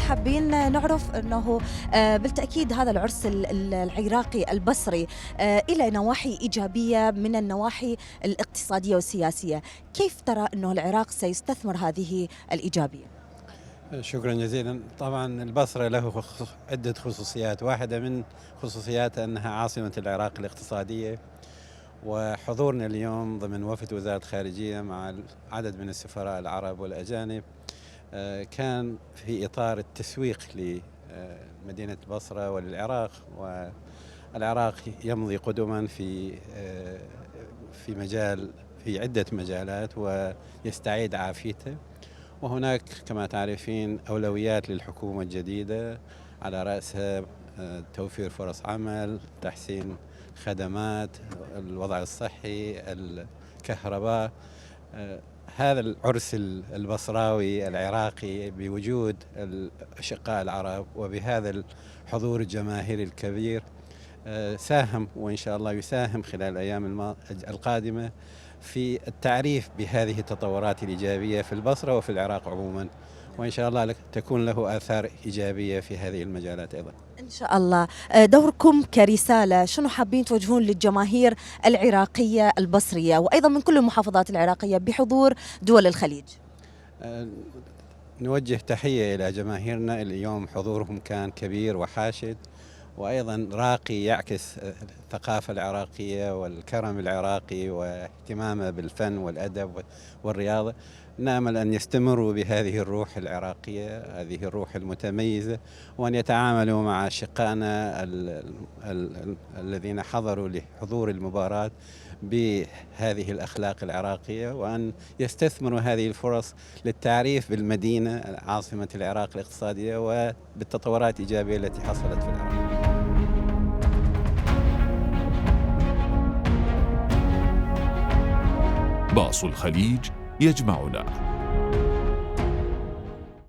حابين نعرف أنه بالتأكيد هذا العرس العراقي البصري إلى نواحي إيجابية من النواحي الاقتصادية والسياسية. كيف ترى أنه العراق سيستثمر هذه الإيجابية؟ شكرا جزيلا. طبعا البصرة له عدة خصوصيات، واحدة من خصوصياتها أنها عاصمة العراق الاقتصادية، وحضورنا اليوم ضمن وفد وزارة الخارجية مع عدد من السفراء العرب والأجانب كان في إطار التسويق لمدينة البصرة وللعراق. والعراق يمضي قدما في عدة مجالات ويستعيد عافيته، وهناك كما تعرفين أولويات للحكومة الجديدة على رأسها توفير فرص عمل، تحسين خدمات، الوضع الصحي، الكهرباء. هذا العرس البصراوي العراقي بوجود الأشقاء العرب وبهذا الحضور الجماهيري الكبير ساهم، وإن شاء الله يساهم خلال الأيام القادمة في التعريف بهذه التطورات الإيجابية في البصرة وفي العراق عموما، وإن شاء الله تكون له آثار إيجابية في هذه المجالات أيضا إن شاء الله. دوركم كرسالة شنو حابين توجهون للجماهير العراقية البصرية وأيضا من كل المحافظات العراقية بحضور دول الخليج؟ نوجه تحية إلى جماهيرنا. اليوم حضورهم كان كبير وحاشد وأيضا راقي، يعكس الثقافة العراقية والكرم العراقي واهتمامه بالفن والأدب والرياضة. نأمل أن يستمروا بهذه الروح العراقية، هذه الروح المتميزة، وأن يتعاملوا مع أشقائنا الذين حضروا لحضور المباراة بهذه الأخلاق العراقية، وأن يستثمروا هذه الفرص للتعريف بالمدينة عاصمة العراق الاقتصادية وبالتطورات الإيجابية التي حصلت في العراق. باص الخليج يجمعنا.